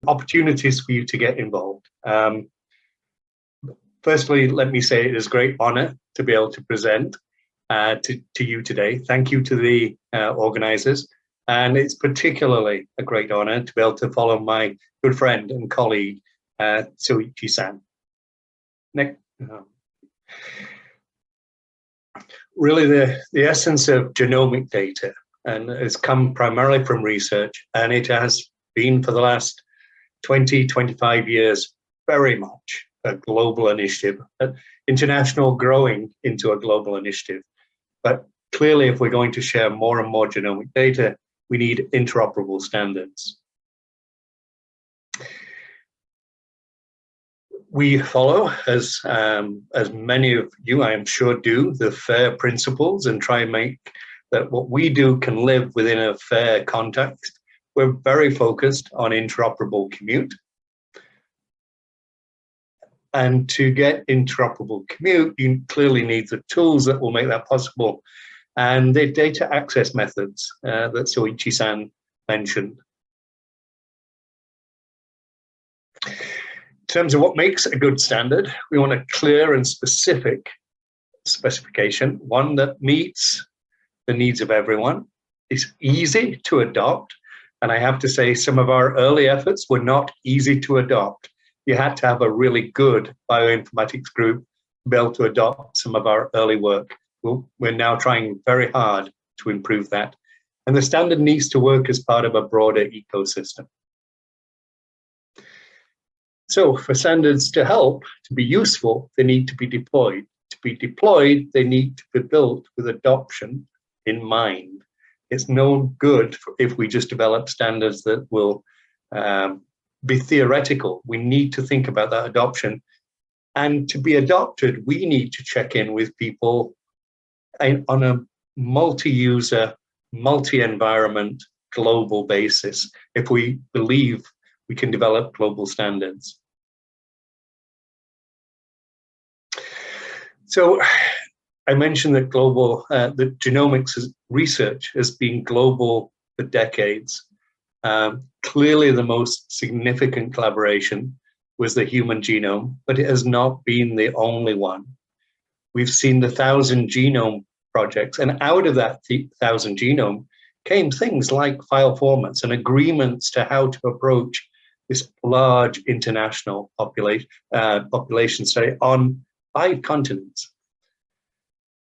opportunities for you to get involved. Firstly, let me say it is a great honor to be able to present to you today. Thank you to the organizers. And it's particularly a great honor to be able to follow my good friend and colleague, Soichi-san. Next. Really, the essence of genomic data, and it's come primarily from research, and it has been for the last 20, 25 years, very much a global initiative, international growing into a global initiative. But clearly, if we're going to share more and more genomic data, we need interoperable standards. We follow, as many of you, I am sure, do, the FAIR principles and try and make that what we do can live within a FAIR context. We're very focused on interoperable commute. And to get interoperable commute, you clearly need the tools that will make that possible and the data access methods that Soichi-san mentioned. In terms of what makes a good standard, we want a clear and specific specification, one that meets the needs of everyone, is easy to adopt. And I have to say, some of our early efforts were not easy to adopt. You had to have a really good bioinformatics group to be able to adopt some of our early work. We're now trying very hard to improve that. And the standard needs to work as part of a broader ecosystem. So for standards to help, to be useful, they need to be deployed. To be deployed, they need to be built with adoption in mind. It's no good if we just develop standards that will be theoretical. We need to think about that adoption. And to be adopted, we need to check in with people on a multi-user, multi-environment, global basis if we believe we can develop global standards. So I mentioned that that genomics research has been global for decades. Clearly the most significant collaboration was the human genome, but it has not been the only one. We've seen the 1,000 genome projects, and out of that 1,000 genome came things like file formats and agreements to how to approach this large international population study on 5 continents.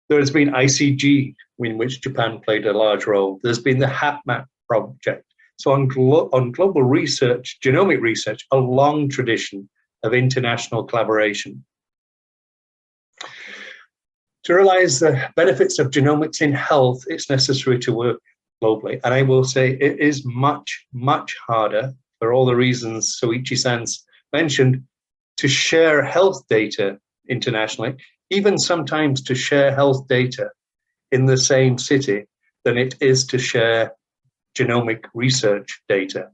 There has been ICG, in which Japan played a large role. There's been the HapMap project. So on global research, genomic research, a long tradition of international collaboration. To realize the benefits of genomics in health, it's necessary to work globally. And I will say it is much, much harder, for all the reasons Soichi-san's mentioned, to share health data internationally, even sometimes to share health data in the same city than it is to share genomic research data.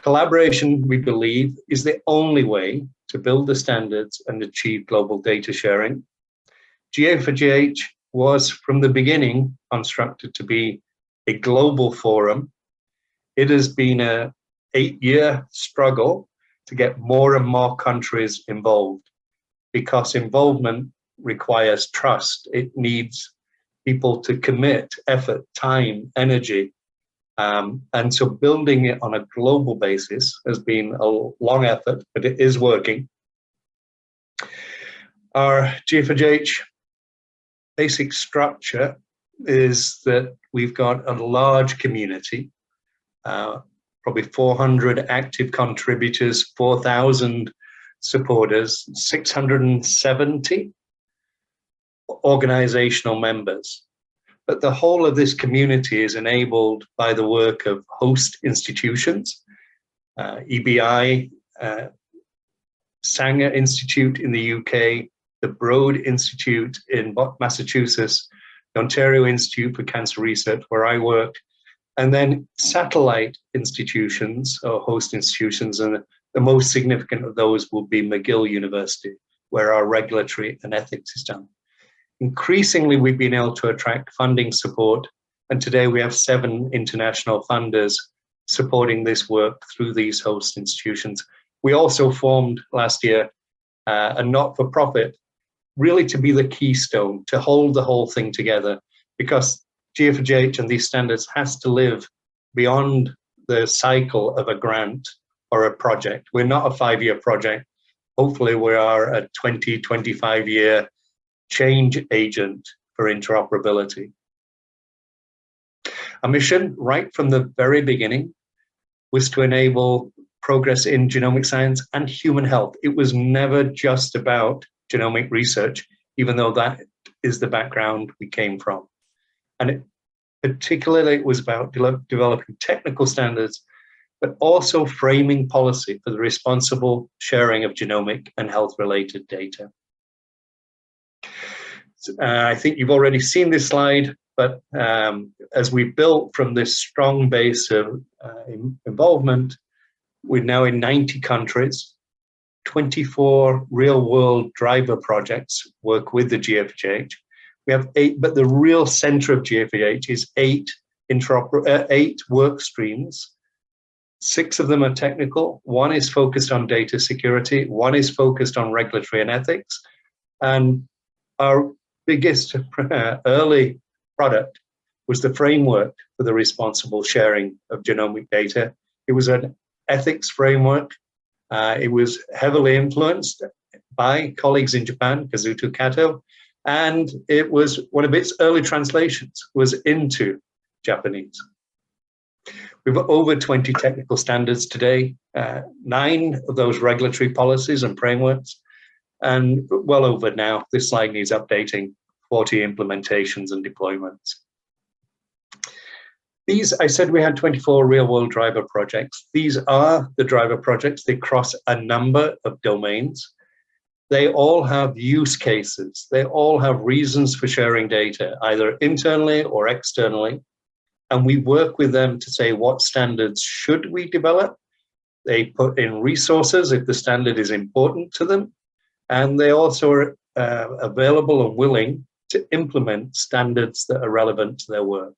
Collaboration, we believe, is the only way to build the standards and achieve global data sharing. GA4GH was from the beginning constructed to be a global forum. It has been an 8-year struggle to get more and more countries involved, because involvement requires trust. It needs people to commit effort, time, energy. And so building it on a global basis has been a long effort, but it is working. Our GA4GH basic structure is that we've got a large community, probably 400 active contributors, 4,000 supporters, 670 organizational members. But the whole of this community is enabled by the work of host institutions, EBI, Sanger Institute in the UK, the Broad Institute in Massachusetts, the Ontario Institute for Cancer Research, where I worked, and then satellite institutions or host institutions, and the most significant of those will be McGill University, where our regulatory and ethics is done. Increasingly, we've been able to attract funding support, and today we have 7 international funders supporting this work through these host institutions. We also formed last year a not-for-profit, really to be the keystone, to hold the whole thing together, because GFGH and these standards has to live beyond the cycle of a grant or a project. We're not a 5-year project. Hopefully we are a 20, 25-year change agent for interoperability. Our mission, right from the very beginning, was to enable progress in genomic science and human health. It was never just about genomic research, even though that is the background we came from. And particularly it was about developing technical standards, but also framing policy for the responsible sharing of genomic and health-related data. I think you've already seen this slide, but as we built from this strong base of involvement, we're now in 90 countries, 24 real-world driver projects work with the GFGH. We have 8, but the real center of GFGH is 8 work streams. 6 of them are technical. 1 is focused on data security. 1 is focused on regulatory and ethics. And our biggest early product was the framework for the responsible sharing of genomic data. It was an ethics framework. It was heavily influenced by colleagues in Japan, Kazuto Kato, and it was one of its early translations was into Japanese. We've got over 20 technical standards today, 9 of those regulatory policies and frameworks, and well over now, this slide needs updating, 40 implementations and deployments. These, I said we had 24 real-world driver projects. These are the driver projects. They cross a number of domains. They all have use cases. They all have reasons for sharing data, either internally or externally. And we work with them to say what standards should we develop. They put in resources if the standard is important to them. And they also are available and willing to implement standards that are relevant to their work.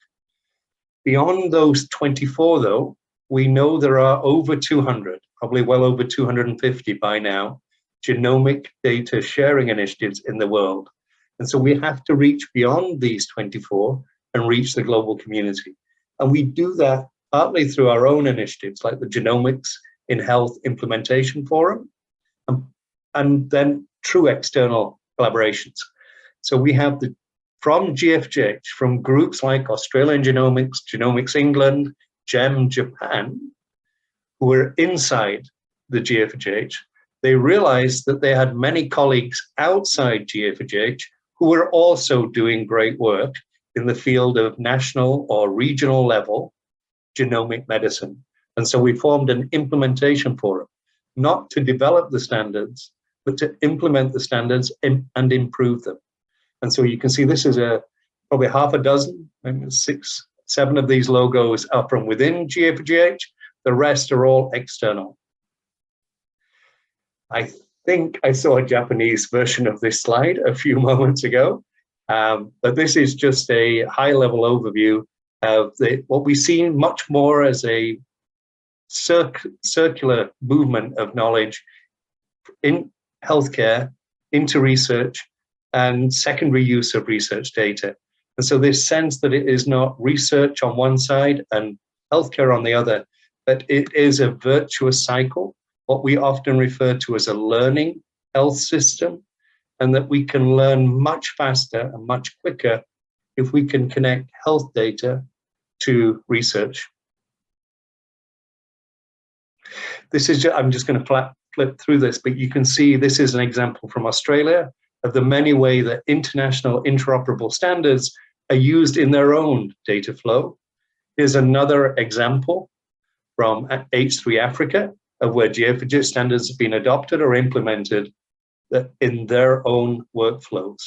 Beyond those 24, though, we know there are over 200, probably well over 250 by now, genomic data sharing initiatives in the world. And so we have to reach beyond these 24 and reach the global community. And we do that partly through our own initiatives, like the Genomics in Health Implementation Forum, and then through external collaborations. So we have from GFGH, from groups like Australian Genomics, Genomics England, GEM Japan, who were inside the GFGH, they realized that they had many colleagues outside GFGH who were also doing great work in the field of national or regional level genomic medicine. And so we formed an implementation forum, not to develop the standards, but to implement the standards and improve them. And so you can see this is probably half a dozen, maybe 6, 7 of these logos are from within GFGH. The rest are all external. I think I saw a Japanese version of this slide a few moments ago, but this is just a high-level overview of what we see much more as a circular movement of knowledge in healthcare, into research, and secondary use of research data. And so this sense that it is not research on one side and healthcare on the other, but it is a virtuous cycle, what we often refer to as a learning health system, and that we can learn much faster and much quicker if we can connect health data to research. This is, I'm just going to flip through this, but you can see this is an example from Australia of the many ways that international interoperable standards are used in their own data flow. Here's another example from H3 Africa of where GFGH standards have been adopted or implemented in their own workflows.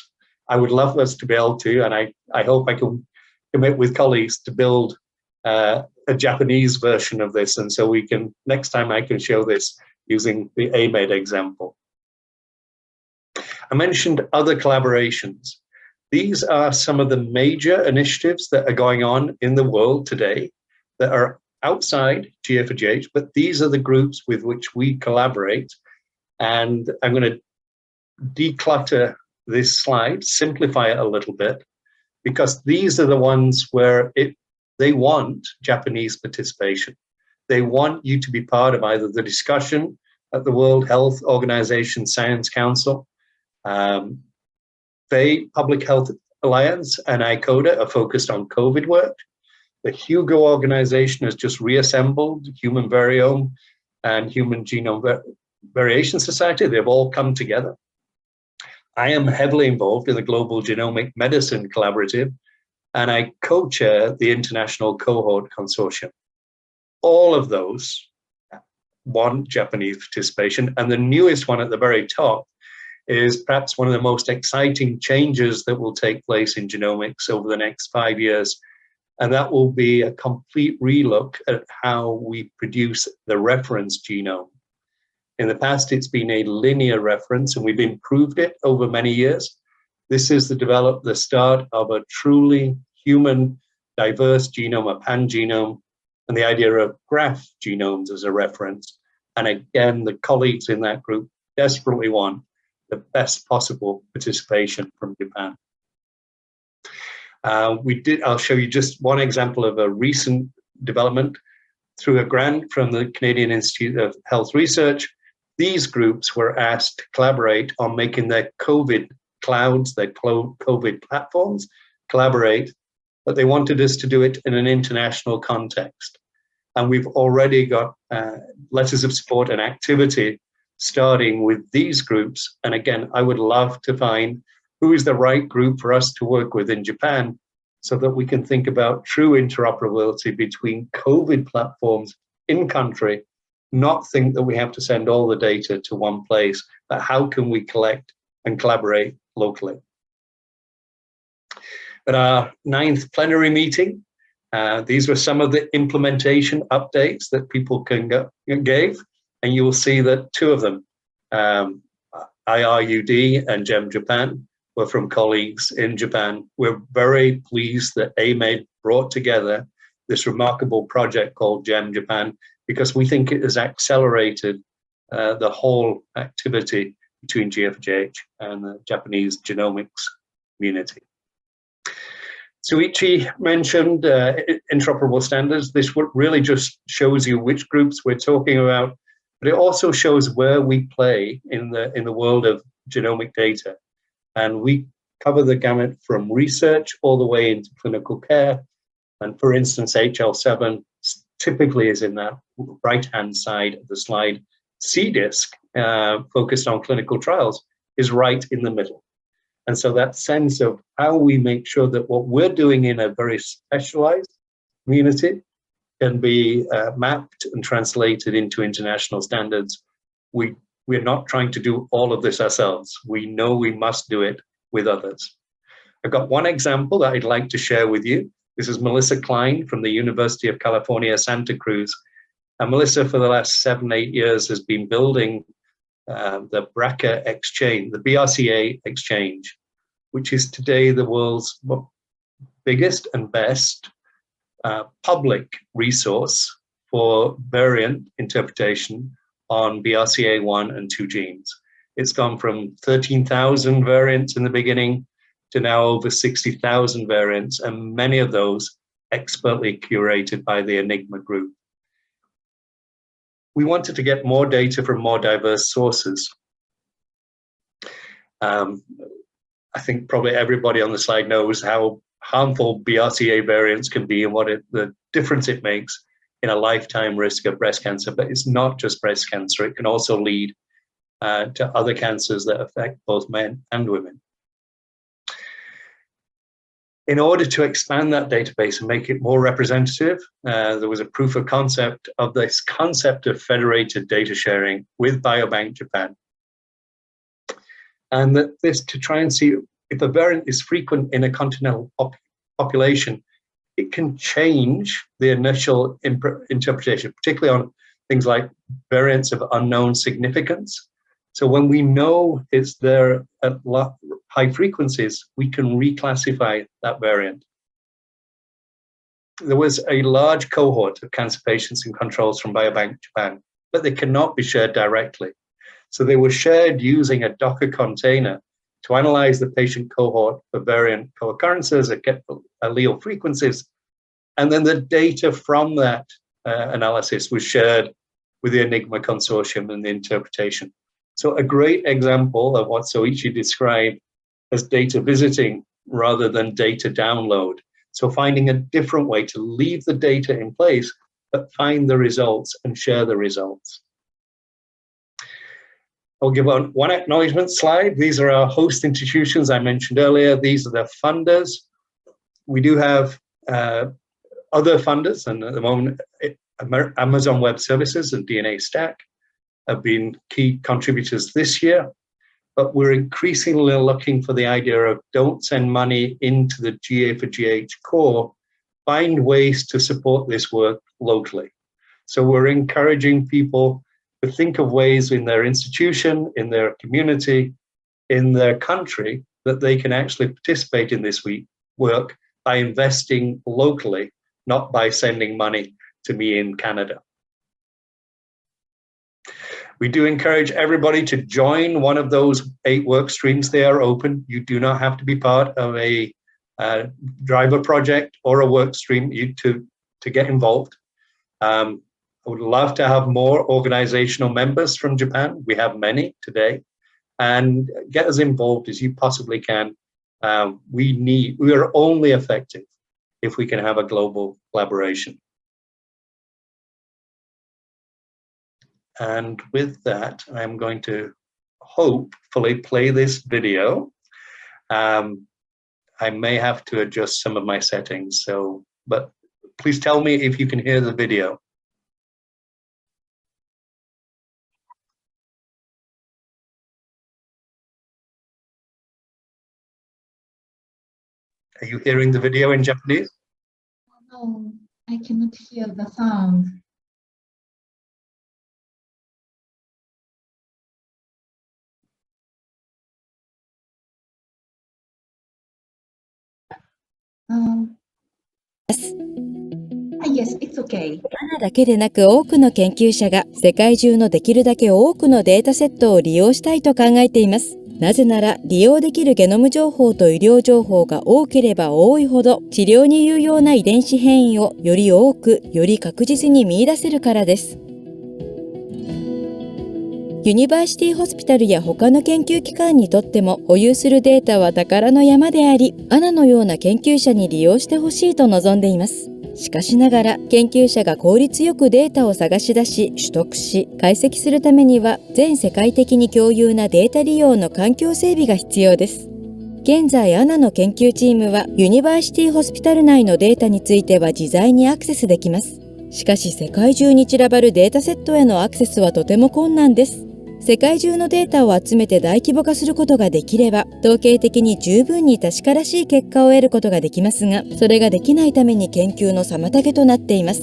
I would love us to be able to, and I hope I can commit with colleagues to build a Japanese version of this. And so we can, next time I can show this using the AMED example. I mentioned other collaborations. These are some of the major initiatives that are going on in the world today that are outside GFGH, but these are the groups with which we collaborate. And I'm going to declutter this slide, simplify it a little bit, because these are the ones where they want Japanese participation. They want you to be part of either the discussion at the World Health Organization Science Council, Public Health Alliance and ICODA are focused on COVID work. The HUGO organization has just reassembled Human Variome and Human Genome Variation Society. They've all come together. I am heavily involved in the Global Genomic Medicine Collaborative, and I co-chair the International Cohort Consortium. All of those want Japanese participation, and the newest one at the very top is perhaps one of the most exciting changes that will take place in genomics over the next 5 years. And that will be a complete relook at how we produce the reference genome. In the past, it's been a linear reference, and we've improved it over many years. This is the start of a truly human, diverse genome, a pangenome, and the idea of graph genomes as a reference. And again, the colleagues in that group desperately want the best possible participation from Japan. I'll show you just one example of a recent development through a grant from the Canadian Institute of Health Research. These groups were asked to collaborate on making their COVID clouds, their COVID platforms, collaborate, but they wanted us to do it in an international context. And we've already got letters of support and activity starting with these groups. And again, I would love to find who is the right group for us to work with in Japan so that we can think about true interoperability between COVID platforms in country, not think that we have to send all the data to one place, but how can we collect and collaborate locally. At our 9th plenary meeting, these were some of the implementation updates that people gave, and you will see that 2 of them, IRUD and GEM Japan, were from colleagues in Japan. We're very pleased that AMED brought together this remarkable project called GEM Japan, because we think it has accelerated the whole activity between GFGH and the Japanese genomics community. Suichi mentioned interoperable standards. This really just shows you which groups we're talking about, but it also shows where we play in the world of genomic data. And we cover the gamut from research all the way into clinical care. And for instance, HL7 typically is in that right-hand side of the slide. CDISC, focused on clinical trials, is right in the middle. And so that sense of how we make sure that what we're doing in a very specialized community can be mapped and translated into international standards. We're not trying to do all of this ourselves. We know we must do it with others. I've got one example that I'd like to share with you. This is Melissa Klein from the University of California, Santa Cruz. And Melissa, for the last 7-8 years, has been building the BRCA exchange, the BRCA exchange, which is today the world's biggest and best public resource for variant interpretation on BRCA1 and 2 genes. It's gone from 13,000 variants in the beginning to now over 60,000 variants, and many of those expertly curated by the Enigma group. We wanted to get more data from more diverse sources. I think probably everybody on the slide knows how harmful BRCA variants can be and the difference it makes in a lifetime risk of breast cancer. But it's not just breast cancer, it can also lead to other cancers that affect both men and women. In order to expand that database and make it more representative, there was a proof of concept of this concept of federated data sharing with Biobank Japan. And that this to try and see if a variant is frequent in a continental population, it can change the initial interpretation, particularly on things like variants of unknown significance. So when we know it's there at high frequencies, we can reclassify that variant. there was a large cohort of cancer patients and controls from Biobank Japan, but they cannot be shared directly. So they were shared using a Docker container to analyze the patient cohort for variant co-occurrences, allele frequencies, and then the data from that analysis was shared with the Enigma consortium and the interpretation. So a great example of what Soichi described as data visiting rather than data download. So finding a different way to leave the data in place, but find the results and share the results. I'll give one acknowledgement slide. These are our host institutions I mentioned earlier. These are the funders. We do have other funders, and at the moment, Amazon Web Services and DNA Stack have been key contributors this year. But we're increasingly looking for the idea of don't send money into the GA for GH core, find ways to support this work locally. So we're encouraging people to think of ways in their institution, in their community, in their country, that they can actually participate in this work by investing locally, not by sending money to me in Canada. We do encourage everybody to join one of those 8 work streams. They are open. You do not have to be part of a driver project or a work stream to get involved. I would love to have more organizational members from Japan. We have many today, and get as involved as you possibly can. We are only effective if we can have a global collaboration. And with that, I'm going to hopefully play this video. I may have to adjust some of my settings, but please tell me if you can hear the video. Are you hearing the video in Japanese? No, I cannot hear the sound. Yes, it's okay. アナだけでなく多くの研究者が世界中のできるだけ多くのデータセットを利用したいと考えています。なぜなら利用できるゲノム情報と医療情報が多ければ多いほど治療に有用な遺伝子変異をより多くより確実に見出せるからです。ユニバーシティホスピタルや他の研究機関にとっても保有するデータは宝の山であり、アナのような研究者に利用してほしいと望んでいます。しかしながら研究者が効率よくデータを探し出し取得し解析するためには全世界的に共有なデータ利用の環境整備が必要です。現在アナの研究チームはユニバーシティホスピタル内のデータについては自在にアクセスできます。しかし世界中に散らばるデータセットへのアクセスはとても困難です。世界中のデータを集めて大規模化することができれば、統計的に十分に確からしい結果を得ることができますが、それができないために研究の妨げとなっています。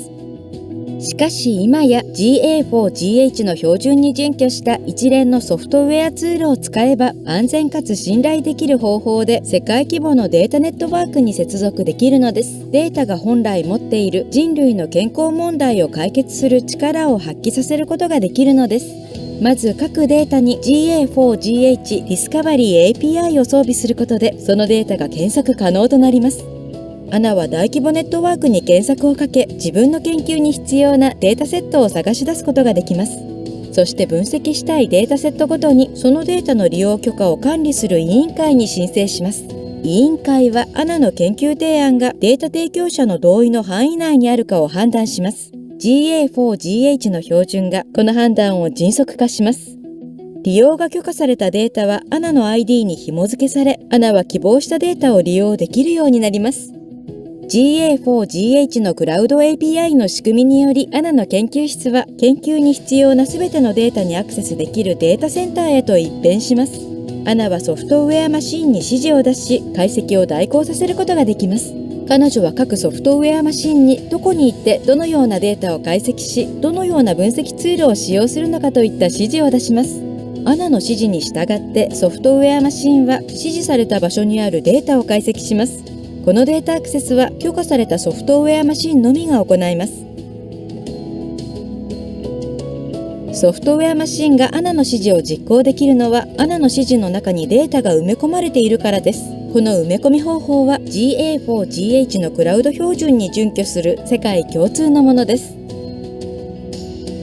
しかし今や GA4GH の標準に準拠した一連のソフトウェアツールを使えば、安全かつ信頼できる方法で世界規模のデータネットワークに接続できるのです。データが本来持っている人類の健康問題を解決する力を発揮させることができるのです。まず各データに GA4GH ディスカバリー API を装備することでそのデータが検索可能となります。アナは大規模ネットワークに検索をかけ自分の研究に必要なデータセットを探し出すことができます。そして分析したいデータセットごとにそのデータの利用許可を管理する委員会に申請します。委員会はアナの研究提案がデータ提供者の同意の範囲内にあるかを判断します。GA4GH の標準がこの判断を迅速化します。利用が許可されたデータは ANA の ID に紐付けされ、ANA は希望したデータを利用できるようになります。GA4GH のクラウド API の仕組みにより ANA の研究室は研究に必要なすべてのデータにアクセスできるデータセンターへと一変します。ANA はソフトウェアマシンに指示を出し、解析を代行させることができます。彼女は各ソフトウェアマシンにどこに行ってどのようなデータを解析し、どのような分析ツールを使用するのかといった指示を出します。ANAの指示に従ってソフトウェアマシンは指示された場所にあるデータを解析します。このデータアクセスは許可されたソフトウェアマシンのみが行います。ソフトウェアマシンが ANA の指示を実行できるのは ANA の指示の中にデータが埋め込まれているからです。この埋め込み方法は GA4GH のクラウド標準に準拠する世界共通のものです。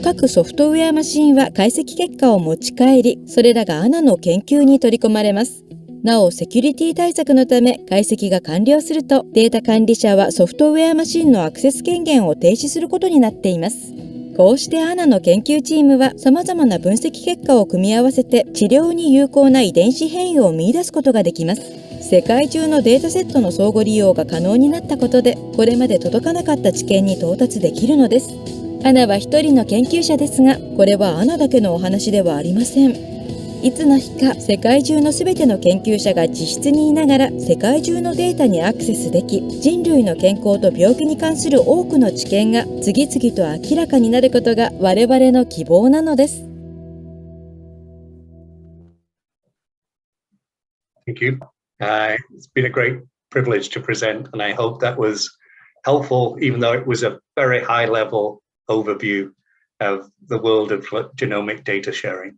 各ソフトウェアマシンは解析結果を持ち帰り、それらが ANA の研究に取り込まれます。なお、セキュリティ対策のため解析が完了すると、データ管理者はソフトウェアマシンのアクセス権限を停止することになっています。こうして ANA の研究チームは様々な分析結果を組み合わせて治療に有効な遺伝子変異を見出すことができます。世界中のデータセットの相互利用が可能になったことで、これまで届かなかった知見に到達できるのです。ANA は一人の研究者ですが、これはANAだけのお話ではありません。いつの日か世界中のすべての研究者が自室にいながら世界中のデータにアクセスでき、人類の健康と病気に関する多くの知見が次々と明らかになることが我々の希望なのです。Thank you. It's been a great privilege to present, and I hope that was helpful, even though it was a very high-level overview of the world of genomic data sharing.